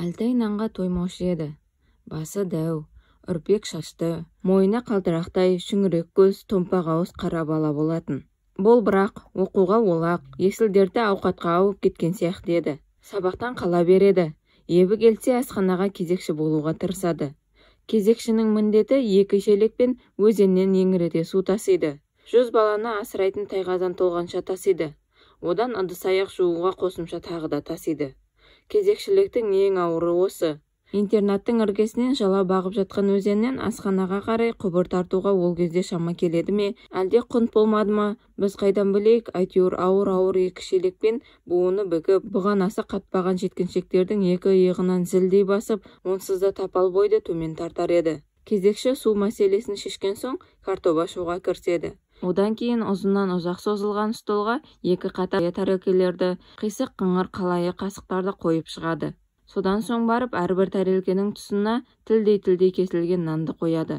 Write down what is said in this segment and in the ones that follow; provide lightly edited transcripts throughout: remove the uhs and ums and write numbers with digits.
Алтай нанға тоймаушы еді. Басы дәу, үрпек шашты, мойны қалтырақтай, шүңірек көз, томпақ ауыз қара бала болатын. Бұл бірақ оқуға олақ, есілдерді ауқатқа ауып кеткен сияқты еді. Сабақтан қала береді. Ебі келсе асханаға кезекші болуға тырысады. Кезекшінің міндеті 2 шелекпен өзеннен еңірете су тасиды. 100 баланы асырайтын тайқазан толғанша тасиды. Одан ыдыс-аяқ жууға қосымша тағы да тасиды. Кезекшіліктің ең ауыры осы. Интернаттың іргесінен жала бағып жатқан өзеннен асханаға қарай құбыр тартуға ол кезде шама келеді ме, әлде құнт болмады ма, біз қайдан білейік, әйтеуір ауыр-ауыр 2 шелекпен буыны бүгіп, бұғанасы қатпаған жеткіншектердің 2 иығынан зілдей басып, онсыз да тапал бойды төмен тартар еді. Кезекші су мәселесін шешкен соң картоп ашуға кіріседі. Одан кейін ұзыннан ұзақ созылған столға 2 қатар тәрелкелерді, қисық қыңыр қалайы қасықтарды қойып шығады. Содан соң барып әрбір тәрелкенің тұсына тілдей кесілген нанды қояды.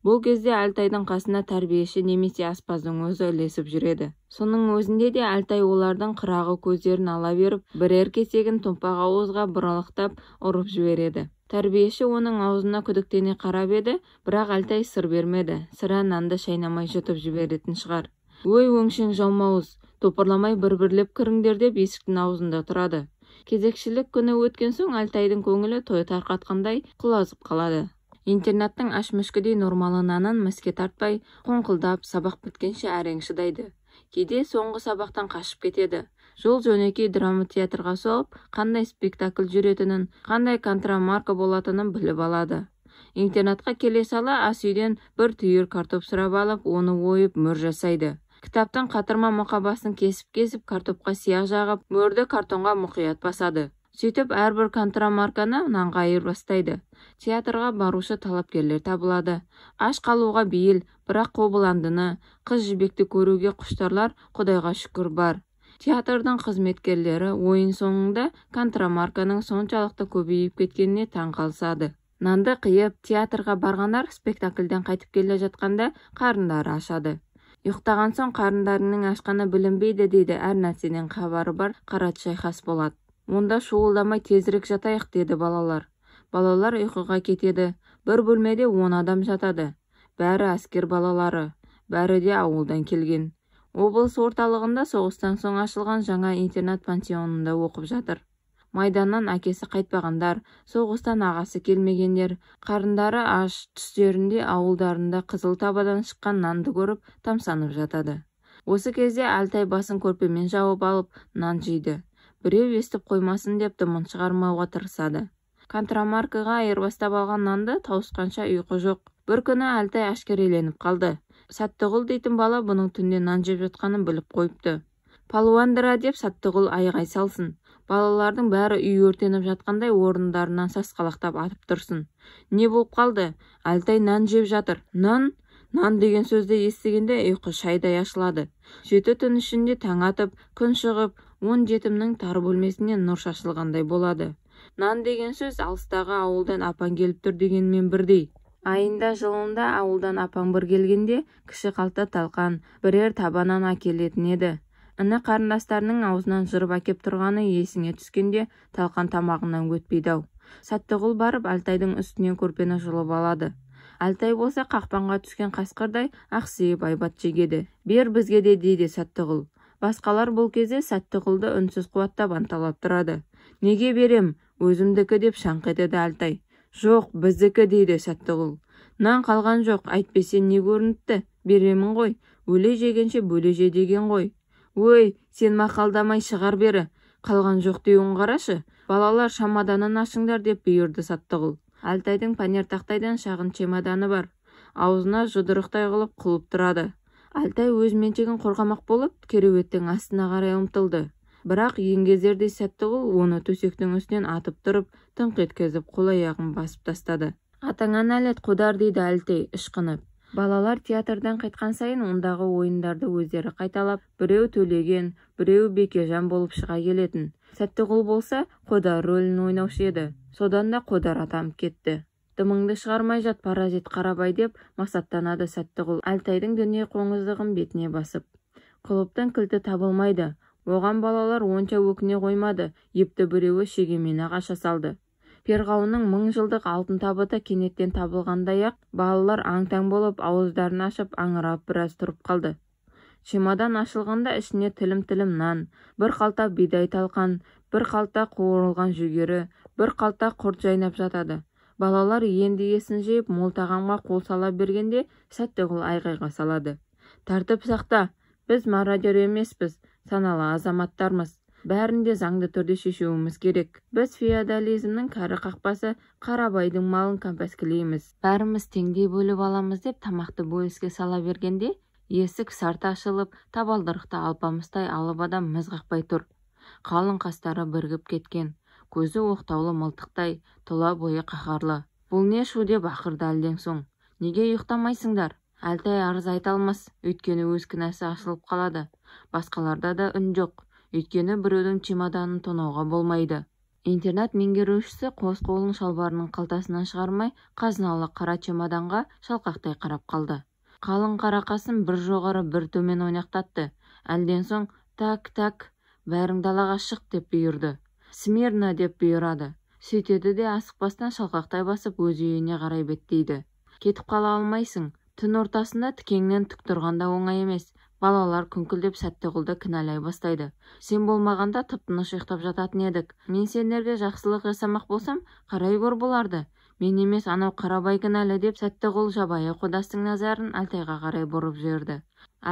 Бұл кезде Алтайдың қасына тәрбиеші немесе аспаздың өзі ілесіп жүреді. Соның өзінде де Алтай олардың қырағы көздерін ала беріп, бірер кесегін томпақ ауызға бұралықтап ұрып жібереді. Тәрбиеші оның аузына күдіктене қарап еді, бірақ Алтай сыр бермеді. Сірә нанды шайнамай жұтып жіберетін шығар. Өй өңшең жалмауыз, топырламай бір-бірлеп кіріңдер деп есіктің аузында тұрады. Кезекшілік күні өткен соң Алтайдың көңілі той тарқатқандай құлазып қалады. Интернаттың аш-мүшкідей нормалы нанын міске тартпай, қоңқылдап, сабақ біткенше әрең шыдайды. Кейде соңғы сабақтан қашып кетеді. Жол жөнекей драма театрға соғып, қандай спектакль жүретінін, қандай контрамарка болатынын біліп алады. Интернатқа келе сала ас үйден бір түйір картоп сұрап алып, оны ойып мөр жасайды. Кітаптың қатырма мұқабасын кесіп картопқа сияқ жағып, мөрді картонға мұқият басады. Сөйтіп әрбір контрамарканы нанға айырбастайды. Театрға барушы талапкерлер табылады. Аш қалуға бейіл, бірақ қобыландыны, қыз жібекті көруге құштарлар Құдайға шүкір бар. Театрдың қызметкерлері ойын соңында контрамарканың соншалықты көбейіп кеткеніне таң қалысады. Нанды қиып, театрға барғандар спектакльден қайтып келе жатқанда қарындары ашады. Ұйықтаған соң қарындарының ашқаны білінбейді дейді әр нәрседен хабары бар Қарат Шайхас болады. Онда шуылдамай тезірек жатайық деді балалар. Балалар ұйқыға кетеді. Бір бөлмеде 10 адам жатады. Бәрі әскер балалары. Бәрі де ауылдан келген. Облыс орталығында соғыстан соң ашылған жаңа интернат пансионында оқып жатыр. Майданнан әкесі қайтпағандар, соғыстан ағасы келмегендер, қарындары аш, түстерінде ауылдарында қызыл табадан шыққан нанды көріп тамсанып жатады. Осы кезде Алтай басын көрпемен жауып алып нан жейді. Біреу естіп қоймасын деп дымын шығармауға тырысады. Контрамаркаға айырбастап алған нанды тауысқанша ұйқы жоқ. Бір күні Алтай әшкереленіп қалды. Саттығұл дейтін бала бұның түнде нан жеп жатқанын біліп қойыпты. Палуандыра деп Саттығұл айғай салсын. Балалардың бәрі үй өртеніп жатқандай орындарынан сасқалақтап атып тұрсын. Не болып қалды? Алтай нан жеп жатыр. Нан деген сөзді естігенде ұйқы шайдай ашылады. 7 түн ішінде таң атып, күн шығып, 10 жетімнің тар бөлмесінен нұр шашылғандай болады. Нан деген сөз алыстағы ауылдан апаң келіп тұр дегенмен бірдей. Айында жылында ауылдан апаң бір келгенде кіші қалта талқан, бірер табанан әкелетін еді. Іні қарындастарының аузынан жырып әкеп тұрғаны есіңе түскенде талқан тамағынан өтпейді-ау. Саттығұл барып Алтайдың үстінен көрпені жұлып алады. Алтай болса қақпанға түскен қасқырдай ақсиып айбат жегеді. Бер бізге де дейді Саттығұл. Басқалар бұл кезде Саттығұлды үнсіз қуаттап анталап тұрады. Неге берем? Өзімдікі деп шаңқ етеді Алтай. Жоқ, біздікі дейді Саттығұл. Нан қалған жоқ, әйтпесе не көрініпті? Беремін ғой. Өле жегенше бөле же деген ғой. Өй, сен мақалдамай шығар бері. Қалған жоқ деуін қарашы. Балалар шамаданын ашыңдар деп бұйырды Саттығұл. Алтайдың панертақтайдан шағын чемоданы бар. Аузына жұдырықтай қылып құлып тұрады. Алтай өз меншігін қорғамақ болып, кереуеттің астына қарай ұмтылды. Бірақ еңгезердей Саттығұл оны төсектің үстінен атып тұрып, тыңқ еткізіп қол-аяғын басып тастады. Атаңа нәлет қодар дейді Алтай ышқынып. Балалар театрдан қайтқан сайын ондағы ойындарды өздері қайталап, біреу төлеген, біреу бекежан болып шыға келетін. Саттығұл болса қодар рөлін ойнаушы еді. Содан да қодар атанып кетті. Дымыңды шығармай жат паразит қарабай деп масаттанады Саттығұл Алтайдың дүние қоңыздығын бетіне басып. Құлыптың кілті табылмайды. Оған балалар онша өкіне қоймады. Епті біреуі шегемені қаша салды. Перғауынның 1000 жылдық алтын табыты кенеттен табылғандай-ақ балалар аң-таң болып ауыздарын ашып аңырап біраз тұрып қалды. Чемодан ашылғанда ішіне тілім-тілім нан, бір қалта бидай талқан, бір қалта қуырылған жүгері, бір қалта құрт жайнап жатады. Балалар енді есін жиып мол тағамға қол сала бергенде Сәттіғұл айғайға салады. Тәртіп сақта, біз мародер емеспіз, саналы азаматтармыз. Бәрін де заңды түрде шешуіміз керек. Біз феодализмнің кәрі қақпасы Қарабайдың малын кәмпескілейміз. Бәріміз теңдей бөліп аламыз деп тамақты бөліске сала бергенде, есік сарт ашылып, табалдырықты алпамыстай алып адам міз қақпай тұр. Қалың қастары бірігіп кеткен, көзі оқтаулы мылтықтай, тұла бойы қаһарлы. Бұл не шу деп ақырды әлден соң. Неге ұйықтамайсыңдар? Әлтай арыз айта алмас, өйткені өз кінәсі ашылып қалады. Басқаларда да үн жоқ. Өйткені біреудің чемоданын тонауға болмайды. Интернат меңгерушісі қос қолын шалбарының қалтасынан шығармай, қазыналы қара чемоданға шалқақтай қарап қалды. Қалың қарақасын бір жоғары бір төмен ойнақтатты. Әлден соң так, бәрің далаға шық деп бұйырды. Смирно деп бұйырады. Сөйтеді де асықпастан шалқақтай басып өз үйіне қарай беттейді. Кетіп қала алмайсың. Түн ортасында тікеңнен тік тұрғанда оңай емес. Балалар күңкілдеп Сәттіғұлды кінәлай бастайды. Сен болмағанда тып-тыныш ұйықтап жататын едік. Мен сендерге жақсылық жасамақ болсам, қарай көр бұларды. Мен емес, анау Қарабай кінәлі деп Сәттіғұл жабайы қодастың назарын Әлтайға қарай бұрып жіберді.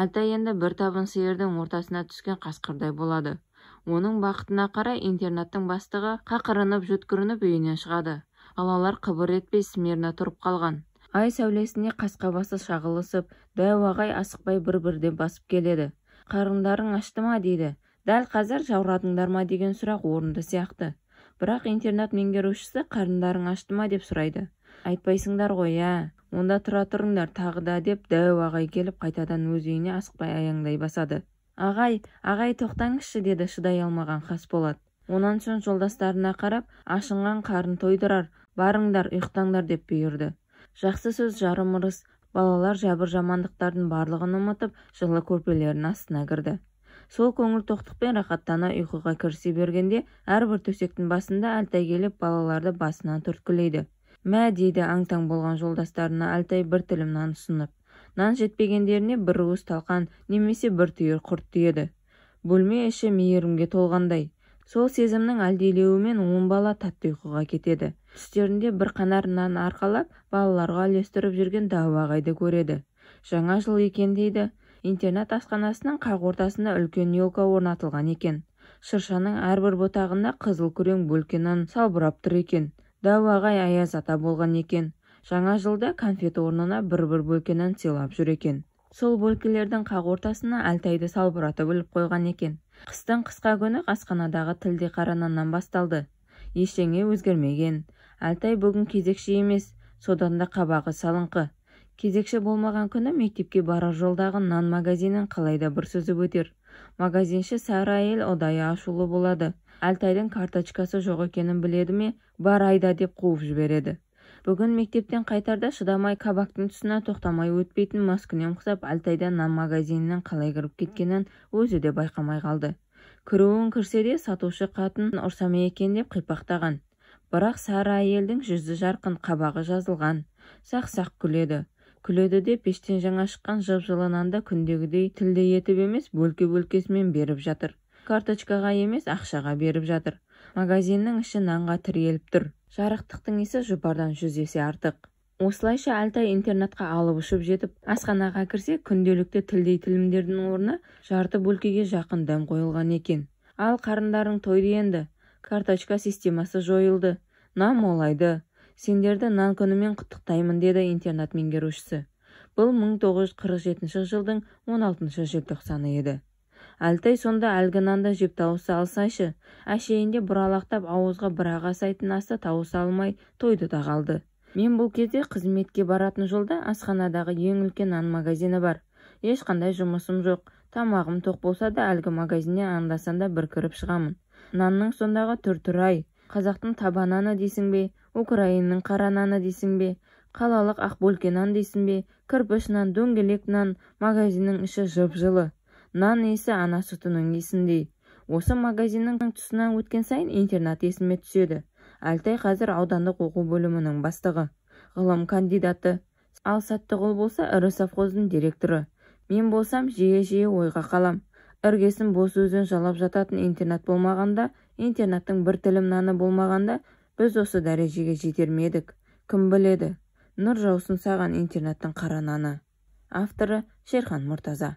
Әлтай енді бір табын сиырдың ортасына түскен қасқырдай болады. Оның бақытына қарай интернаттың бастығы қақырынып жүткірініп үйінен шығады. Балалар қыбыр етпей смирно тұрып қалған. Ай сәулесіне қасқа басы шағылысып, дәу ағай асықпай бір-бірден басып келеді. Қарындарың ашты ма дейді. Дәл қазір жаурадыңдар ма деген сұрақ орынды сияқты. Бірақ интернат меңгерушісі қарындарың ашты ма деп сұрайды. Айтпайсыңдар ғой, онда тұра тұрыңдар тағы да деп дәу ағай келіп қайтадан өз үйіне асықпай аяңдай басады. Ағай тоқтаңызшы деді шыдай алмаған Қасболат. Онан соң жолдастарына қарап, ашынған қарын тойдырар, барыңдар, ұйықтаңдар деп бұйырды. Жақсы сөз жарым ырыс, балалар жәбір жамандықтардың барлығын ұмытып, жылы көрпелерінің астына кірді. Сол көңіл тоқтықпен рахаттана ұйқыға кірісе бергенде, әрбір төсектің басында Әлтай келіп балаларды басынан түрткілейді. Мә дейді аң-таң болған жолдастарына Әлтай бір тілім нан ұсынып. Нан жетпегендеріне бір уыс талқан немесе бір түйір құрт түйеді. Бөлме іші мейірімге толғандай. Сол сезімнің әлдилеуімен 10 бала тәтті ұйқыға кетеді. Түстерінде бір қанар нан арқалап, балаларға үлестіріп жүрген дәу ағайды көреді. Жаңа жыл екен дейді. Интернат асханасының қақ ортасында үлкен елка орнатылған екен. Шыршаның әрбір бұтағында қызыл күрең бөлке нан салбырап тұр екен. Дәу ағай аяз ата болған екен. Жаңа жылда конфет орнына бір-бір бөлке нан сыйлап жүр екен. Сол бөлкелердің қақ ортасына Әлтайды салбыратып іліп қойған екен. Қыстың қысқа күні асханадағы тілде қара наннан басталды. Ештеңе өзгермеген. Әлтай бүгін кезекші емес, содан да қабағы салыңқы. Кезекші болмаған күні мектепке барар жолдағы нан магазинін қалайда бір сөзіп өтер. Магазинші сары әйел ұдайы ашулы болады. Әлтайдың карточкасы жоқ екенін біледі ме, бар айда деп қуып жібереді. Бүгін мектептен қайтарда шыдамай кабактың тұсына тоқтамай өтпейтін маскүнем құсап Әлтайдан нан магазинінің қалай кіріп кеткенін өзі де байқамай қалды. Кіруін кірсе де сатушы қатын ұрсаме екен деп қипақтаған. Бірақ сары әйелдің жүзі жарқын, қабағы жазылған. Сақ-сақ күледі. Күледі де пештен жаңа шыққан жып-жылы нанды күндегідей тілде етіп емес, бөлке-бөлкесімен беріп жатыр. Карточкаға емес, ақшаға беріп жатыр. Магазиннің іші нанға тіреліп тұр. Жарықтықтың исі жұпардан 100 есе артық. Осылайша Әлтай интернатқа алып ұшып жетіп, асханаға кірсе, күнделікті тілдей тілімдердің орнына жарты бөлкеге жақын дәм қойылған екен. Ал қарындарың тойды енді. Карточка системасы жойылды. Нан молайды. Сендерді нан күнімен құттықтаймын деді интернат меңгерушісі. Бұл 1947 жылдың 16 желтоқсаны еді. Әлтай сонда әлгі нанды жеп тауысы алсайшы. Әшейінде бұралақтап ауызға бір ағасайтын асы тауысы алмай тойды да қалды. Мен бұл кезде қызметке баратын жолда асханадағы ең үлкен нан магазині бар. Ешқандай жұмысым жоқ. Тамағым тоқ болса да әлгі магазинне анда-санда бір кіріп шығамын. Нанның сондағы түр-түрай. Қазақтың таба наны дейсің бе? Украинаның қара наны дейсің бе? Қалалық ақ бөлке нан дейсің бе? Кірпіш нан, дөңгелек нан, магазиннің іші жып-жылы. Нан иісі ана сүтінің иісіндей. Осы магазиннің тұсынан өткен сайын интернат есіме түседі. Әлтай қазір аудандық оқу бөлімінің бастығы, ғылым кандидаты. Ал Саттығұл болса ірі совхоздың директоры. Мен болсам жиі-жиі ойға қалам. Іргесін бос өзен жалап жататын интернат болмағанда, интернаттың бір тілім наны болмағанда, біз осы дәрежеге жетер ме едік? Кім біледі? Нұр жаусын саған интернаттың қара наны. Авторы Шерхан Мұртаза.